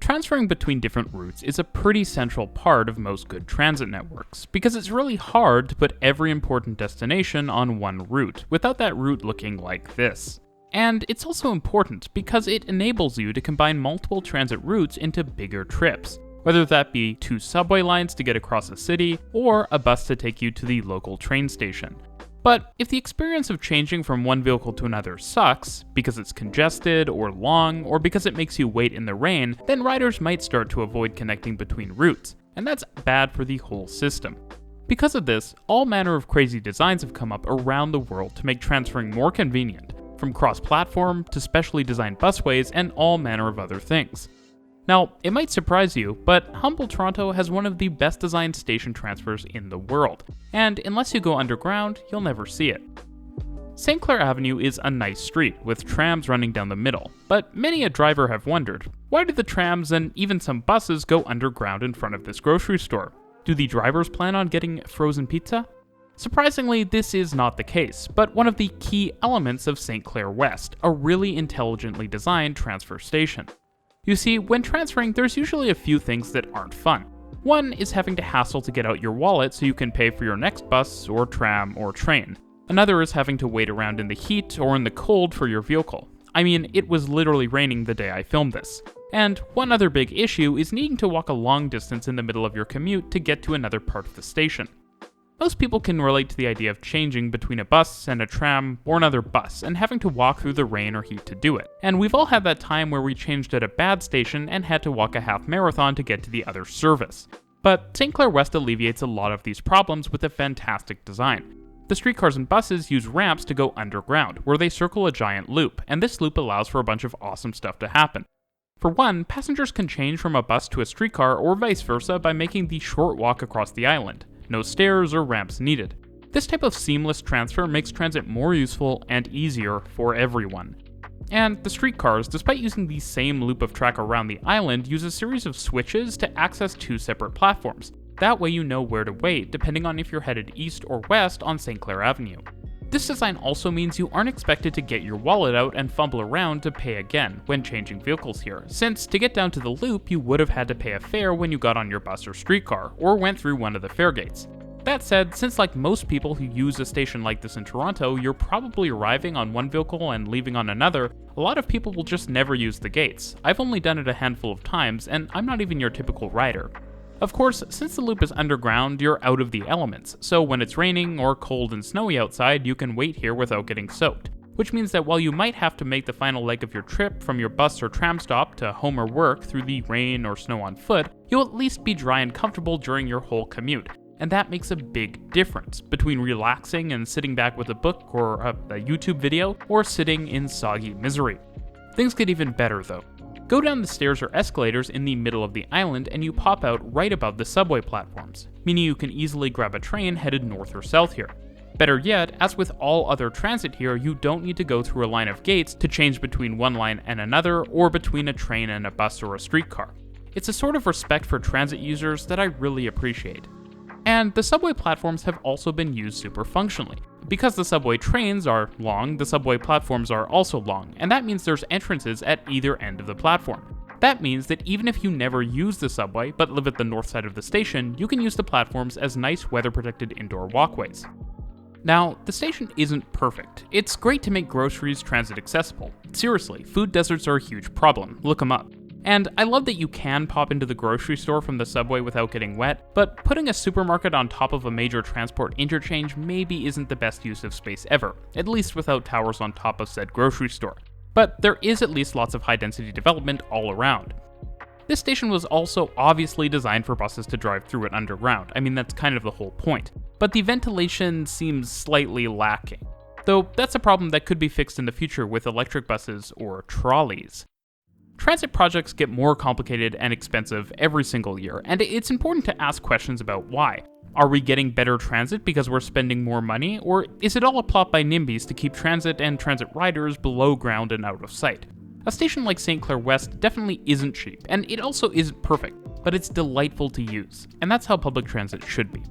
Transferring between different routes is a pretty central part of most good transit networks, because it's really hard to put every important destination on one route without that route looking like this. And it's also important because it enables you to combine multiple transit routes into bigger trips, whether that be 2 subway lines to get across a city, or a bus to take you to the local train station. But if the experience of changing from one vehicle to another sucks, because it's congested or long, or because it makes you wait in the rain, then riders might start to avoid connecting between routes, and that's bad for the whole system. Because of this, all manner of crazy designs have come up around the world to make transferring more convenient, from cross-platform to specially designed busways and all manner of other things. Now, it might surprise you, but humble Toronto has one of the best designed station transfers in the world, and unless you go underground, you'll never see it. St. Clair Avenue is a nice street, with trams running down the middle, but many a driver have wondered, why do the trams and even some buses go underground in front of this grocery store? Do the drivers plan on getting frozen pizza? Surprisingly, this is not the case, but one of the key elements of St. Clair West, a really intelligently designed transfer station. You see, when transferring, there's usually a few things that aren't fun. One is having to hassle to get out your wallet so you can pay for your next bus, or tram, or train. Another is having to wait around in the heat or in the cold for your vehicle. I mean, it was literally raining the day I filmed this. And one other big issue is needing to walk a long distance in the middle of your commute to get to another part of the station. Most people can relate to the idea of changing between a bus and a tram or another bus and having to walk through the rain or heat to do it. And we've all had that time where we changed at a bad station and had to walk a half marathon to get to the other service. But St. Clair West alleviates a lot of these problems with a fantastic design. The streetcars and buses use ramps to go underground, where they circle a giant loop, and this loop allows for a bunch of awesome stuff to happen. For one, passengers can change from a bus to a streetcar or vice versa by making the short walk across the island. No stairs or ramps needed. This type of seamless transfer makes transit more useful and easier for everyone. And the streetcars, despite using the same loop of track around the island, use a series of switches to access 2 separate platforms. That way you know where to wait, depending on if you're headed east or west on St. Clair Avenue. This design also means you aren't expected to get your wallet out and fumble around to pay again when changing vehicles here, since to get down to the loop you would have had to pay a fare when you got on your bus or streetcar, or went through one of the fare gates. That said, since like most people who use a station like this in Toronto, you're probably arriving on one vehicle and leaving on another, a lot of people will just never use the gates. I've only done it a handful of times, and I'm not even your typical rider. Of course, since the loop is underground, you're out of the elements, so when it's raining or cold and snowy outside, you can wait here without getting soaked. Which means that while you might have to make the final leg of your trip from your bus or tram stop to home or work through the rain or snow on foot, you'll at least be dry and comfortable during your whole commute. And that makes a big difference between relaxing and sitting back with a book or a YouTube video, or sitting in soggy misery. Things get even better though. Go down the stairs or escalators in the middle of the island and you pop out right above the subway platforms, meaning you can easily grab a train headed north or south here. Better yet, as with all other transit here, you don't need to go through a line of gates to change between one line and another, or between a train and a bus or a streetcar. It's a sort of respect for transit users that I really appreciate. And the subway platforms have also been used super functionally. Because the subway trains are long, the subway platforms are also long, and that means there's entrances at either end of the platform. That means that even if you never use the subway, but live at the north side of the station, you can use the platforms as nice weather-protected indoor walkways. Now, the station isn't perfect. It's great to make groceries transit accessible. Seriously, food deserts are a huge problem, look them up. And I love that you can pop into the grocery store from the subway without getting wet, but putting a supermarket on top of a major transport interchange maybe isn't the best use of space ever, at least without towers on top of said grocery store. But there is at least lots of high-density development all around. This station was also obviously designed for buses to drive through it underground. I mean, that's kind of the whole point. But the ventilation seems slightly lacking. Though that's a problem that could be fixed in the future with electric buses or trolleys. Transit projects get more complicated and expensive every single year, and it's important to ask questions about why. Are we getting better transit because we're spending more money, or is it all a plot by NIMBYs to keep transit and transit riders below ground and out of sight? A station like St. Clair West definitely isn't cheap, and it also isn't perfect, but it's delightful to use, and that's how public transit should be.